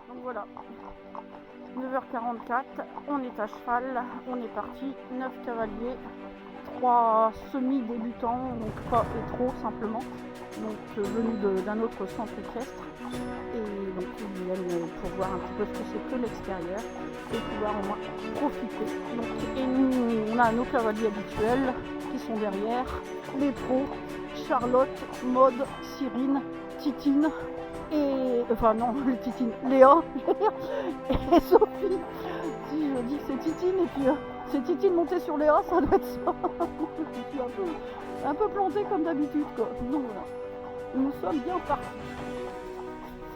Donc voilà, 9h44, on est à cheval, on est parti, 9 cavaliers, 3 semi-débutants, donc pas et trop simplement, donc venus d'un autre centre équestre, et donc ils viennent pour voir un petit peu ce que c'est que l'extérieur, et pouvoir au moins profiter. Donc, et nous, on a nos cavaliers habituels qui sont derrière, les pros, Charlotte, Maude, Cyrine, Titine, et enfin non, Titine, Léa et Sophie. Si je dis que c'est Titine et puis c'est Titine montée sur Léa, ça doit être ça. Je suis un peu plantée comme d'habitude quoi. Donc voilà, nous sommes bien partis.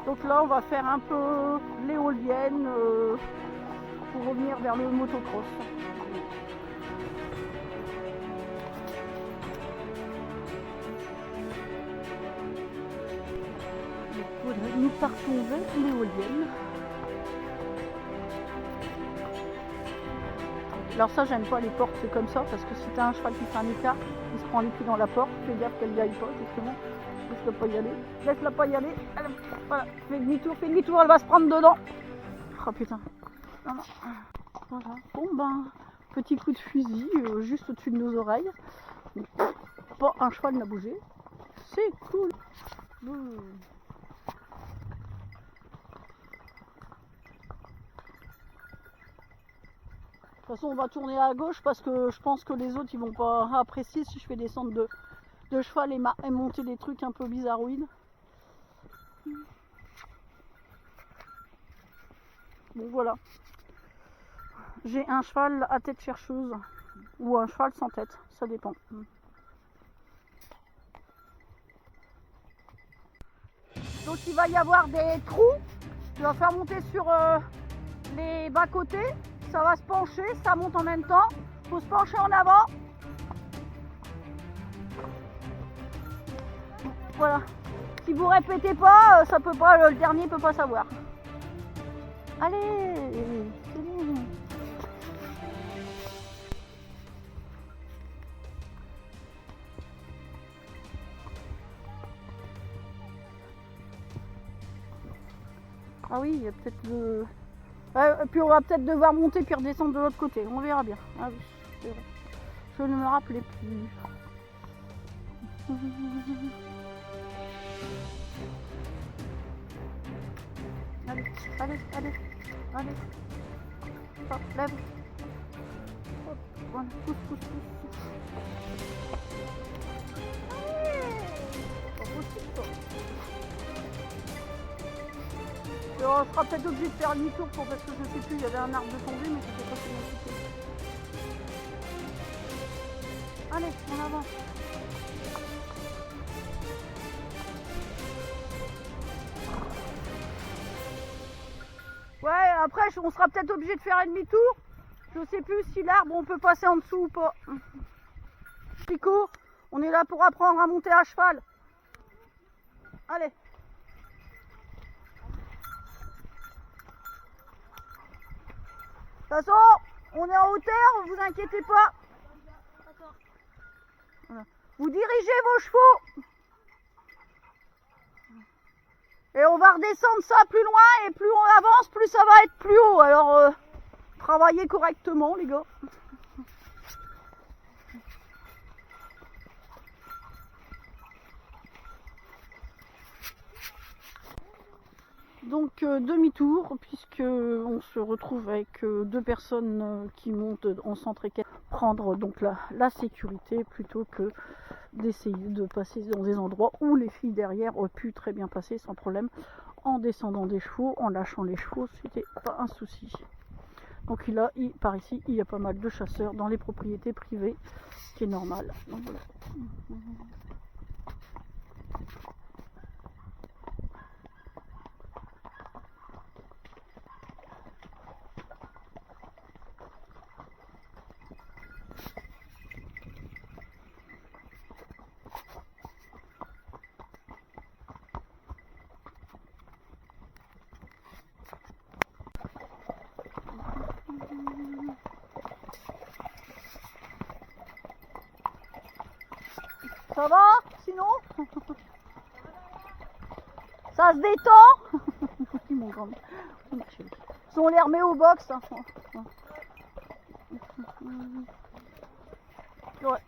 Donc là on va faire un peu l'éolienne pour revenir vers le motocross. Nous partons vers l'éolienne. Alors ça j'aime pas les portes, c'est comme ça, parce que si t'as un cheval qui fait un écart, il se prend les pieds dans la porte, fais gaffe qu'elle n'y aille pas, justement. Laisse-la pas y aller. Laisse-la pas y aller. Elle, voilà, fais demi-tour, elle va se prendre dedans. Oh putain. Voilà. Bon ben, petit coup de fusil, juste au-dessus de nos oreilles. Pas un cheval n'a bougé. C'est cool. De toute façon, on va tourner à gauche parce que je pense que les autres ils vont pas apprécier si je fais descendre de cheval et monter des trucs un peu bizarroïdes. Bon voilà. J'ai un cheval à tête chercheuse ou un cheval sans tête, ça dépend. Donc il va y avoir des trous. Tu vas faire monter sur les bas-côtés. Ça va se pencher, ça monte en même temps. Il faut se pencher en avant. Voilà. Si vous répétez pas, ça peut pas, le dernier peut pas savoir. Allez, c'est bon. Ah oui, il y a peut-être le... puis on va peut-être devoir monter puis redescendre de l'autre côté. On verra bien. Ah oui, c'est vrai. Je ne me rappelais plus. Allez. Hop, lève. Hop, voilà, pousse. Pas possible, quoi. On sera peut-être obligé de faire demi-tour parce que je sais plus, il y avait un arbre de tombée, mais c'était pas très bien foutu. Allez, on avance. Ouais, après on sera peut-être obligé de faire un demi-tour. Je sais plus si l'arbre on peut passer en dessous ou pas. Pico, on est là pour apprendre à monter à cheval. Allez. De toute façon, on est en hauteur, vous inquiétez pas. Voilà. Vous dirigez vos chevaux. Et on va redescendre ça plus loin, et plus on avance, plus ça va être plus haut. Alors, travaillez correctement, les gars. Donc demi-tour, puisque on se retrouve avec deux personnes qui montent en centre équestre, prendre donc la sécurité plutôt que d'essayer de passer dans des endroits où les filles derrière auraient pu très bien passer sans problème en descendant des chevaux, en lâchant les chevaux, c'était pas un souci. Donc là, par ici, il y a pas mal de chasseurs dans les propriétés privées, ce qui est normal. Donc voilà. Ça va sinon? Ça se détend? Oui, mon grand. Oui, chérie. On les remet au box. Hein. Ouais.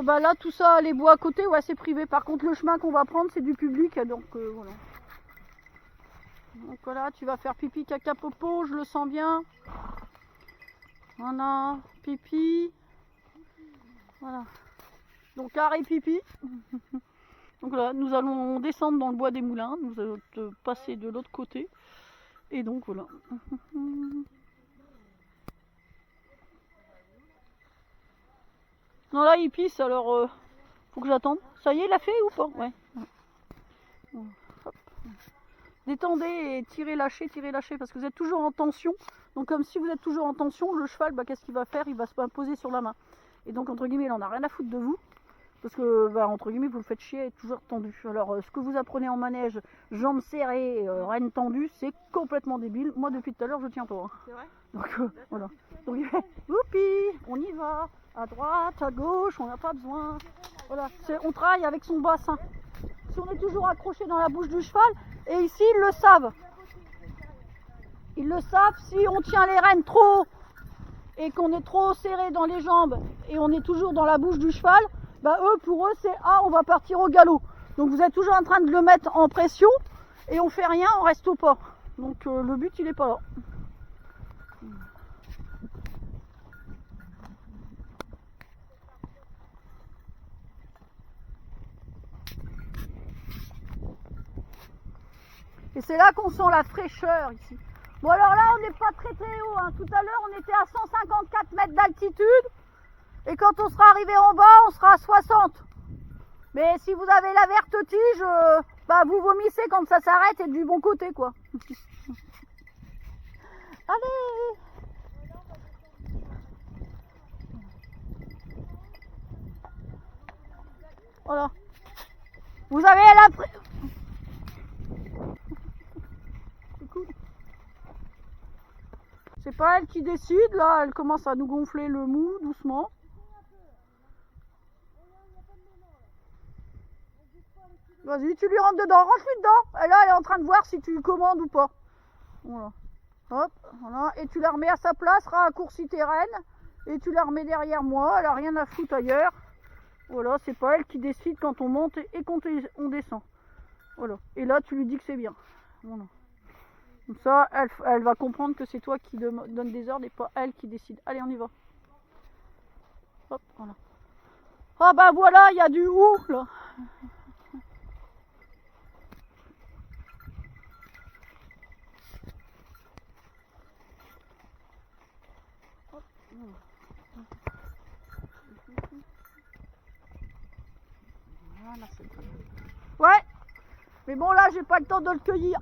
Bah là, tout ça, les bois à côté, ouais, c'est privé. Par contre, le chemin qu'on va prendre, c'est du public. Donc, voilà. Donc voilà, tu vas faire pipi, caca, popo, je le sens bien. Voilà, pipi. Voilà. Donc arrêt pipi. Donc là, nous allons descendre dans le bois des moulins. Nous allons passer de l'autre côté. Et donc voilà. Non là il pisse alors faut que j'attende. Ça y est, il a fait ou pas? Ouais. Hop. Détendez et tirez, lâchez parce que vous êtes toujours en tension. Donc comme si vous êtes toujours en tension, le cheval, bah, qu'est-ce qu'il va faire? Il va se poser sur la main. Et donc entre guillemets, il en a rien à foutre de vous. Parce que bah, entre guillemets, vous le faites chier et toujours tendu. Alors ce que vous apprenez en manège, jambes serrées, rênes tendues, c'est complètement débile. Moi depuis tout à l'heure, je tiens pas. Hein. C'est vrai? Donc voilà. Donc youpi, on y va. À droite, à gauche, on n'a pas besoin. Voilà, on travaille avec son bassin. Si on est toujours accroché dans la bouche du cheval, et ici ils le savent. Ils le savent, si on tient les rênes trop haut et qu'on est trop serré dans les jambes et on est toujours dans la bouche du cheval, bah eux, pour eux, c'est on va partir au galop. Donc vous êtes toujours en train de le mettre en pression et on fait rien, on reste au pas. Donc le but, il est pas là. Et c'est là qu'on sent la fraîcheur ici. Bon alors là on n'est pas très haut, hein. Tout à l'heure on était à 154 mètres d'altitude. Et quand on sera arrivé en bas, on sera à 60. Mais si vous avez la vertige, bah vous vomissez quand ça s'arrête et du bon côté quoi. Allez! Voilà. Vous avez la... C'est cool. C'est pas elle qui décide, là, elle commence à nous gonfler le mou doucement. Vas-y, tu lui rentres dedans, rentre-lui dedans. Et là, elle est en train de voir si tu commandes ou pas. Voilà. Hop, voilà. Et tu la remets à sa place, raccourcis tes rênes. Et tu la remets derrière moi, elle a rien à foutre ailleurs. Voilà, c'est pas elle qui décide quand on monte et quand on descend. Voilà. Et là, tu lui dis que c'est bien. Voilà. Comme ça, elle va comprendre que c'est toi qui donne des ordres et pas elle qui décide. Allez, on y va. Hop, voilà. Ah bah voilà, il y a du hou là. Hop, voilà. Voilà, c'est très bien. Ouais, mais bon là, j'ai pas le temps de le cueillir.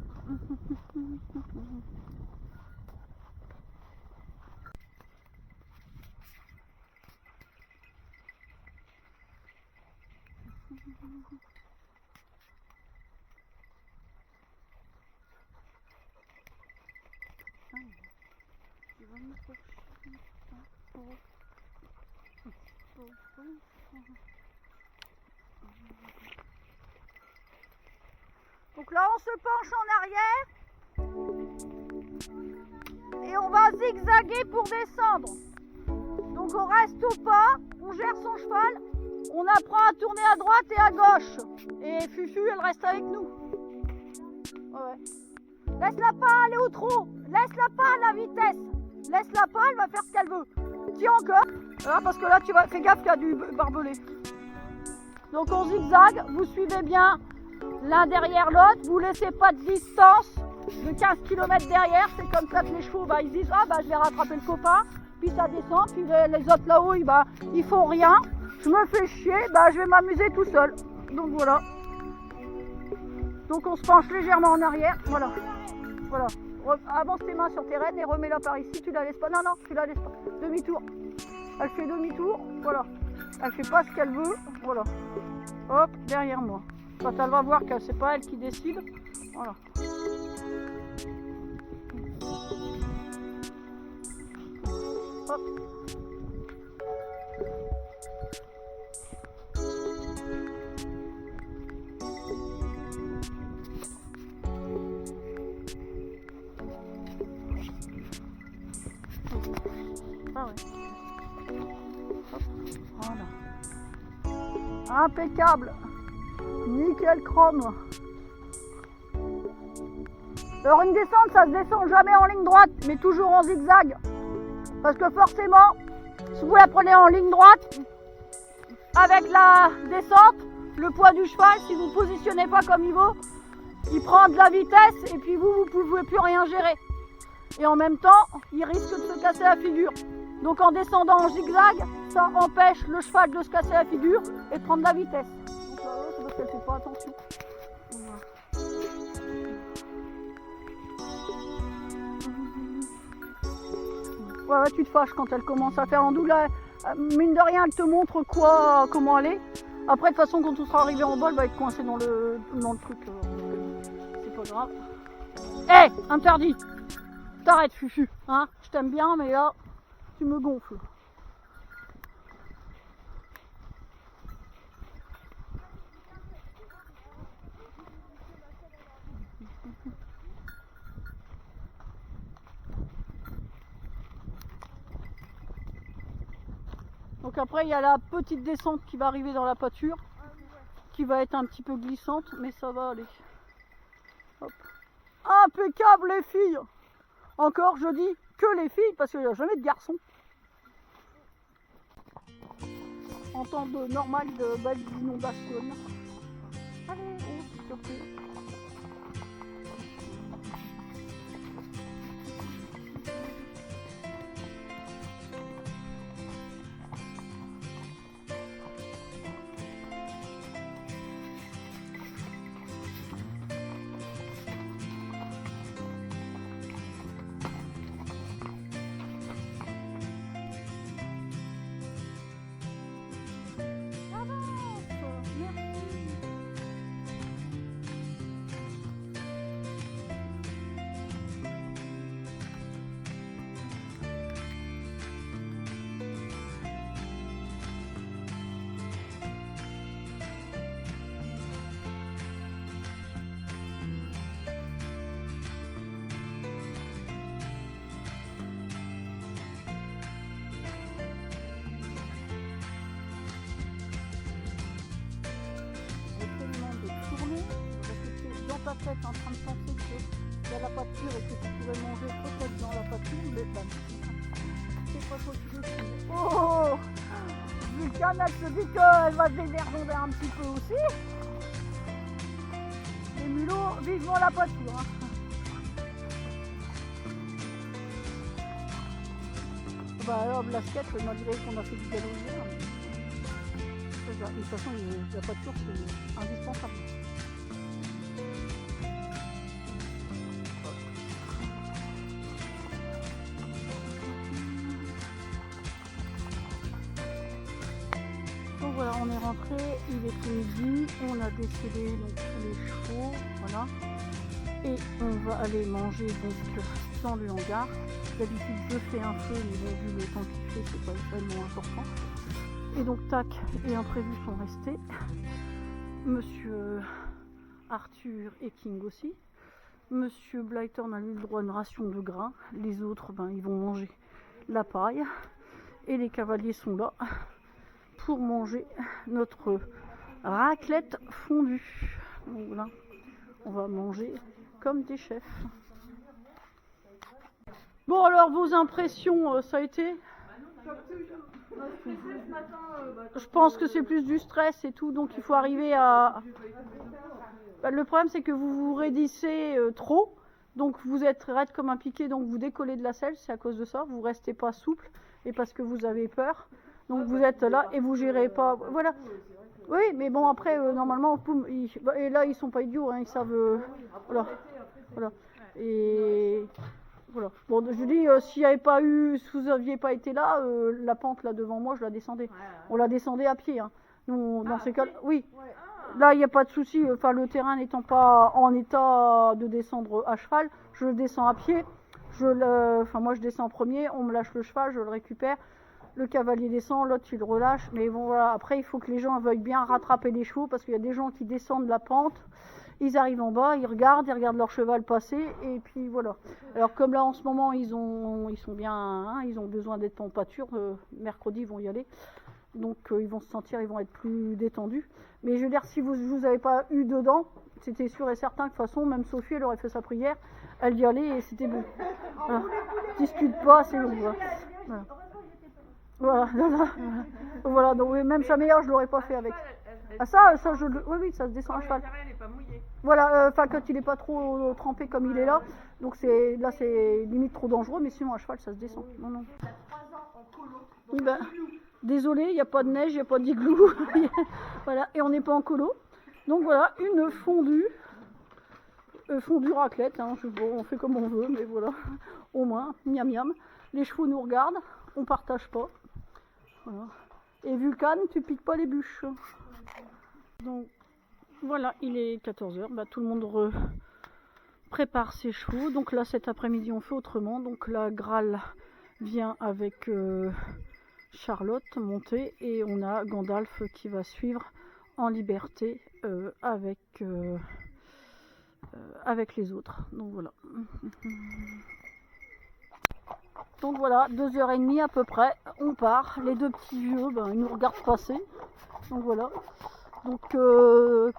Donc là, on se penche en arrière et on va zigzaguer pour descendre. Donc on reste au pas, on gère son cheval, on apprend à tourner à droite et à gauche. Et Fufu, elle reste avec nous. Ouais. Laisse-la pas aller au trot, laisse-la pas à la vitesse. Laisse-la pas, elle va faire ce qu'elle veut. Tiens encore. Voilà, parce que là, tu vas faire gaffe qu'il y a du barbelé. Donc on zigzague, vous suivez bien l'un derrière l'autre, vous laissez pas de distance de 15 km derrière, c'est comme ça que les chevaux, bah, ils disent ah bah je vais rattraper le copain, puis ça descend, puis les autres là-haut, ils font rien, je me fais chier, bah je vais m'amuser tout seul. Donc voilà. Donc on se penche légèrement en arrière, voilà. Voilà. Avance tes mains sur tes rênes et remets-la par ici, tu la laisses pas, non, tu la laisses pas. Demi-tour. Elle fait demi-tour, voilà. Elle fait pas ce qu'elle veut, voilà. Hop, derrière moi. Quand elle va voir que c'est pas elle qui décide, voilà. Hop. ça, ouais. Hop, voilà. Impeccable. Nickel chrome. Alors une descente, ça se descend jamais en ligne droite, mais toujours en zigzag. Parce que forcément, si vous la prenez en ligne droite, avec la descente, le poids du cheval, si vous ne positionnez pas comme il faut, il prend de la vitesse et puis vous ne pouvez plus rien gérer. Et en même temps, il risque de se casser la figure. Donc en descendant en zigzag, ça empêche le cheval de se casser la figure et de prendre de la vitesse. Donc là, c'est parce qu'elle ne fait pas attention. Ouais, tu te fâches quand elle commence à faire en doux. Là, mine de rien, elle te montre comment aller. Après, de toute façon, quand on sera arrivé en bas, elle va être coincée dans le truc. C'est pas grave. Hé, interdit. T'arrêtes, Fufu. Hein, je t'aime bien, mais là, tu me gonfles. Donc après, il y a la petite descente qui va arriver dans la pâture, qui va être un petit peu glissante, mais ça va aller. Hop. Impeccable les filles. Encore, je dis que les filles, parce qu'il n'y a jamais de garçons. En temps normal de belles inondations. Allez, oh, surprise. Ta tête en train de penser qu'il y a la pâture et que tu pourrais manger peut-être dans la pâture, mais ben, c'est pas toi qui le fais. Oh, Vulcan, elle se dit qu'elle va se dévergonder un petit peu aussi. Les mulots, vivement la pâture. Hein. Bah alors, la skate, malgré qu'on a fait du galop hier, de toute façon, la pâture, c'est indispensable. Donc voilà, on est rentré, il était midi, on a décédé donc tous les chevaux, voilà, et on va aller manger donc dans le hangar. D'habitude je fais un feu, mais bon, vu le temps qu'il fait, c'est pas vraiment important. Et donc tac et imprévus sont restés. Monsieur Arthur et King aussi. Monsieur Blyton a eu le droit à une ration de grains. Les autres, ben, ils vont manger la paille. Et les cavaliers sont là pour manger notre raclette fondue. Donc voilà, on va manger comme des chefs. Bon alors, vos impressions, ça a été ? Je pense que c'est plus du stress et tout, donc il faut arriver à... Le problème c'est que vous vous raidissez trop, donc vous êtes raide comme un piquet, donc vous décollez de la selle, c'est à cause de ça, vous restez pas souple et parce que vous avez peur, donc vous êtes là et vous gérez pas, voilà. Oui, mais bon après normalement, et là ils sont pas idiots, hein, ils savent, voilà, voilà, et... Voilà. Bon, je dis, s'il n'y avait pas eu, si vous n'aviez pas été là, la pente là devant moi, je la descendais. On la descendait à pied. Hein. Nous, dans ces cas, oui. Là, il n'y a pas de souci. Enfin, le terrain n'étant pas en état de descendre à cheval, je le descends à pied. Moi, je descends en premier. On me lâche le cheval, je le récupère. Le cavalier descend, l'autre il le relâche. Mais bon, voilà. Après, il faut que les gens veuillent bien rattraper les chevaux parce qu'il y a des gens qui descendent la pente Ils arrivent en bas, ils regardent leur cheval passer, et puis voilà. Alors comme là en ce moment ils sont bien, hein, ils ont besoin d'être en pâture, mercredi ils vont y aller, donc ils vont se sentir, ils vont être plus détendus. Mais je veux dire, si vous avez pas eu dedans, c'était sûr et certain que de toute façon, même Sophie elle aurait fait sa prière, elle y allait et c'était bon. Voilà. Discute pas, c'est bon. Voilà, donc oui, même sa meilleure je l'aurais pas fait avec. Ah ça oui, ça se descend à cheval. Voilà, enfin quand il est pas trop trempé comme il est là, donc c'est limite trop dangereux, mais sinon à cheval ça se descend. Non. Ben, désolé, il n'y a pas de neige, il n'y a pas d'igloo, voilà, et on n'est pas en colo. Donc voilà, une fondue raclette, hein. Bon, on fait comme on veut, mais voilà, au moins, miam miam. Les chevaux nous regardent, on partage pas. Voilà. Et Vulcan, tu piques pas les bûches. Donc voilà, il est 14h, bah, tout le monde prépare ses chevaux. Donc là cet après-midi on fait autrement. Donc la Graal vient avec Charlotte montée et on a Gandalf qui va suivre en liberté avec les autres. Donc voilà. Donc voilà, 2h30 à peu près, on part. Les deux petits vieux, ils nous regardent passer. Donc voilà. Donc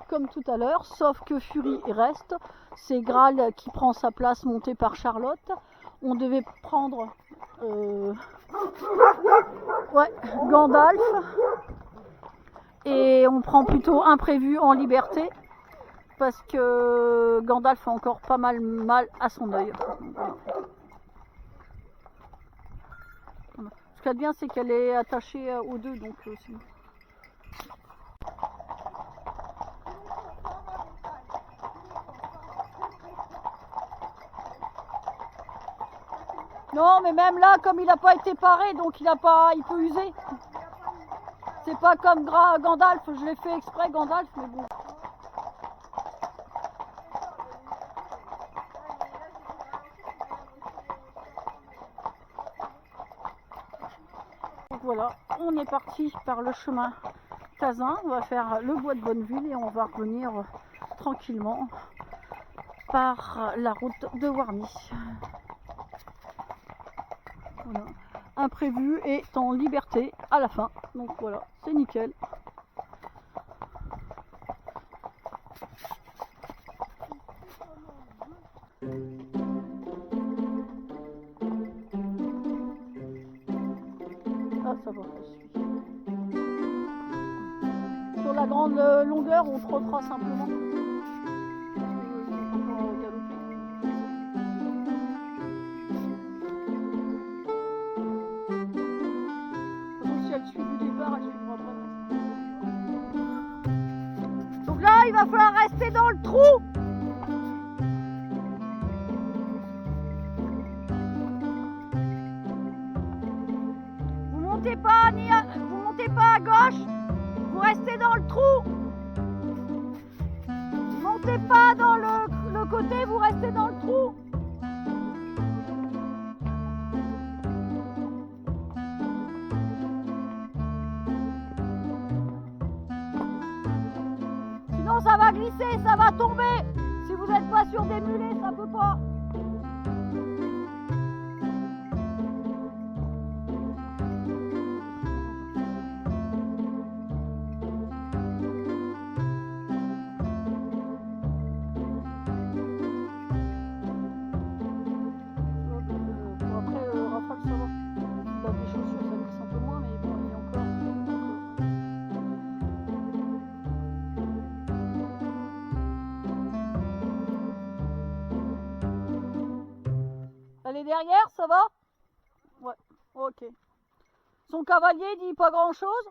comme tout à l'heure, sauf que Fury reste. C'est Graal qui prend sa place montée par Charlotte. On devait prendre Gandalf. Et on prend plutôt imprévu en liberté. Parce que Gandalf a encore pas mal à son œil. Voilà. Ce qu'il y a de bien, c'est qu'elle est attachée aux deux, donc c'est bon. Non, mais même là, comme il n'a pas été paré, donc il peut user. C'est pas comme Gandalf, je l'ai fait exprès Gandalf, mais bon. Donc voilà, on est parti par le chemin Cazin, on va faire le bois de Bonneville et on va revenir tranquillement par la route de Warny. Voilà. Imprévu est en liberté à la fin, donc voilà, c'est nickel. Ah, ça va, je suis. Sur la grande longueur, on trottera simplement. Donc là, il va falloir rester dans le trou. Vous montez pas à gauche, vous restez dans le trou. Montez pas dans le côté, vous restez dans le trou. Sinon ça va glisser, ça va tomber. Si vous n'êtes pas sur des mulets, ça peut pas. Elle est derrière, ça va? Ouais, ok. Son cavalier dit pas grand chose.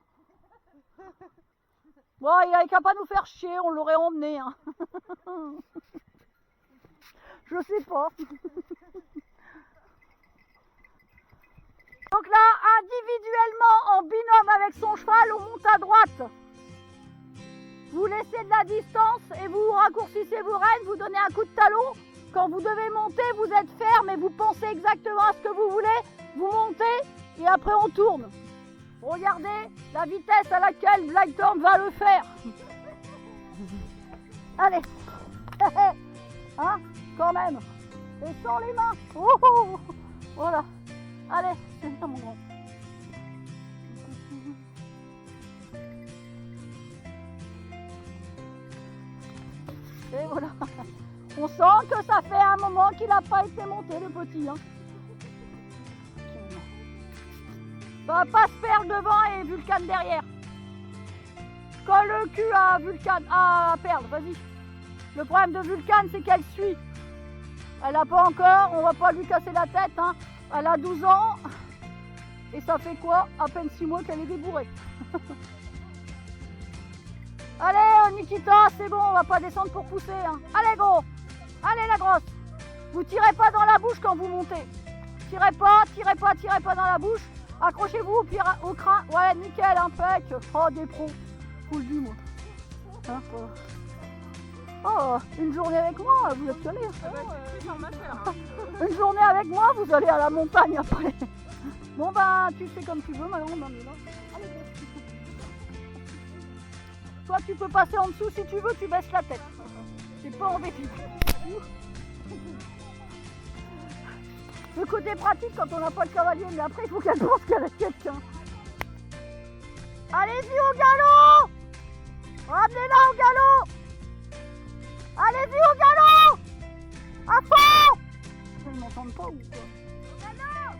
Bon, il avait qu'à pas nous faire chier, on l'aurait emmené. Hein. Je sais pas. Donc là, individuellement, en binôme avec son cheval, on monte à droite. Vous laissez de la distance et vous raccourcissez vos rênes, vous donnez un coup de talon. Quand vous devez monter, vous êtes ferme et vous pensez exactement à ce que vous voulez. Vous montez et après on tourne. Regardez la vitesse à laquelle Blackthorn va le faire. Allez, Hein, quand même. Et sans les mains. Oh, oh. Voilà. Allez, c'est bien mon grand. Et voilà. On sent que ça fait un moment qu'il n'a pas été monté le petit. Hein. Ça va pas se perdre devant et Vulcan derrière. Colle le cul à Vulcan, à Perle, vas-y. Le problème de Vulcan, c'est qu'elle suit. Elle n'a pas encore, on va pas lui casser la tête. Hein. Elle a 12 ans. Et ça fait quoi? À peine 6 mois qu'elle est débourrée. Allez Nikita, c'est bon, on va pas descendre pour pousser. Hein. Allez gros, allez la grosse. Vous tirez pas dans la bouche quand vous montez. Tirez pas dans la bouche. Accrochez-vous au crin. Ouais, nickel, impec. Oh, des pros. Faut le dire, moi. Hein, oh, une journée avec moi, vous êtes calés. Une journée avec moi, vous allez à la montagne après. Bon, ben, tu fais comme tu veux, maintenant, on en est là. Allez, toi, tu peux passer en dessous si tu veux, tu baisses la tête. C'est pas embêté. Le côté pratique quand on n'a pas le cavalier, mais après il faut qu'elle pense qu'elle a quelqu'un. Allez-y au galop! Ramenez-la au galop! Allez-y au galop! À fond! Ils m'entendent pas ou quoi? Au galop!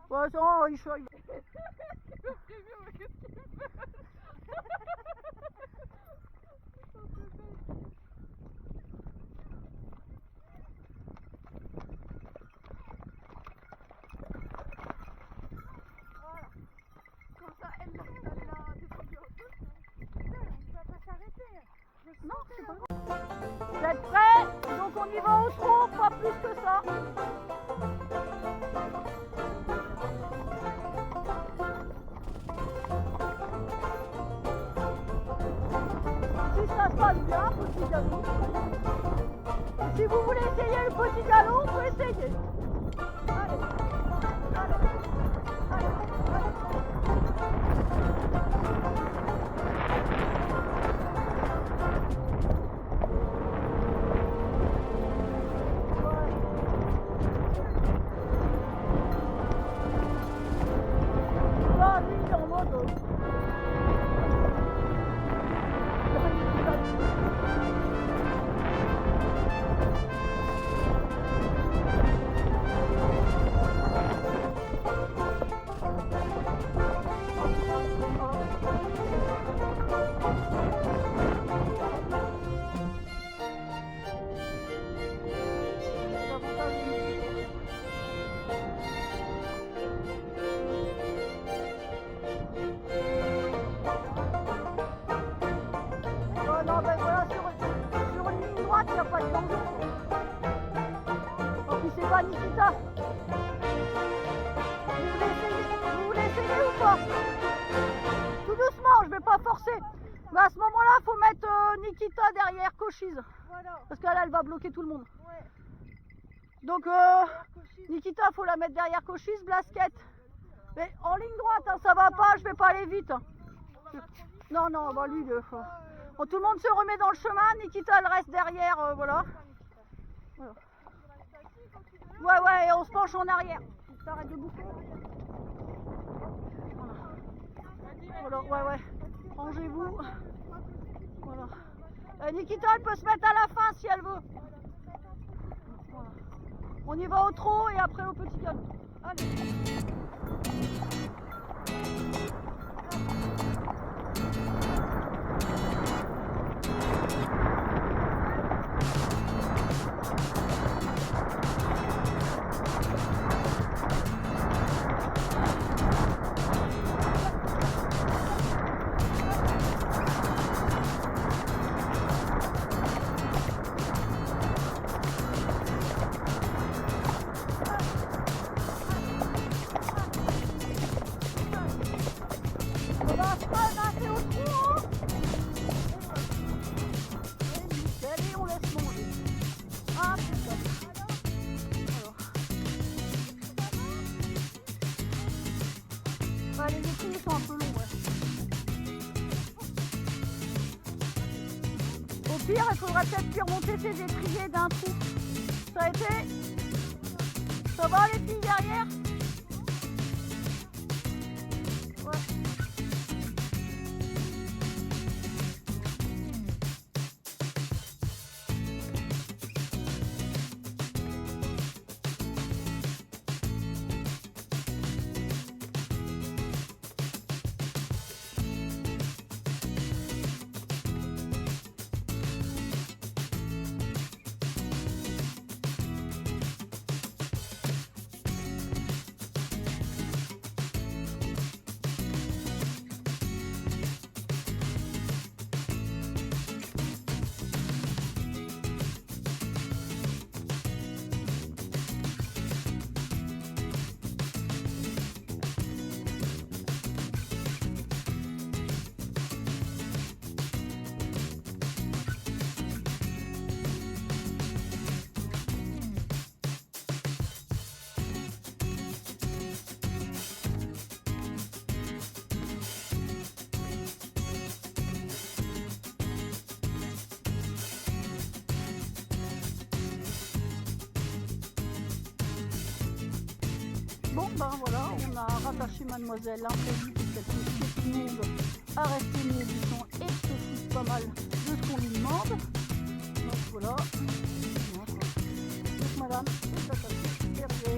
Ouais, non, il faut... Non, c'est pas grave. Vous êtes prêts? Donc on y va au trot, pas plus que ça. Si ça se passe bien, petit galop. Si vous voulez essayer le petit galop, on peut essayer. Allez, allez, allez, allez. Non, ben voilà, sur une ligne droite, il n'y a pas de danger. En plus, c'est pas Nikita. Vous voulez essayer ou pas? Tout doucement, je vais pas forcer. Mais à ce moment-là, il faut mettre Nikita derrière Cochise. Voilà. Parce qu'elle, elle va bloquer tout le monde. Ouais. Donc, Nikita, il faut la mettre derrière Cochise, Blasquette. Mais en ligne droite, hein, ça va pas, je vais pas aller vite. Non, non, bah lui, bon, tout le monde se remet dans le chemin, Nikita elle reste derrière, voilà. Voilà. Ouais, et on se penche en arrière. T'arrêtes de bouffer. Voilà, ouais. Rangez-vous. Voilà. Nikita elle peut se mettre à la fin si elle veut. Voilà. On y va au trot et après au petit galop. Allez. ils sont un peu longs, ouais. Au pire, il faudra peut-être lui remonter ses étriers d'un coup. Ça a été? Ça va les filles derrière? Ouais. Bon ben voilà, on a rattaché mademoiselle un peu vite parce qu'elle fait tout le monde à rester une édition et se fout pas mal de ce qu'on lui demande. Donc voilà. Donc madame est attachée derrière.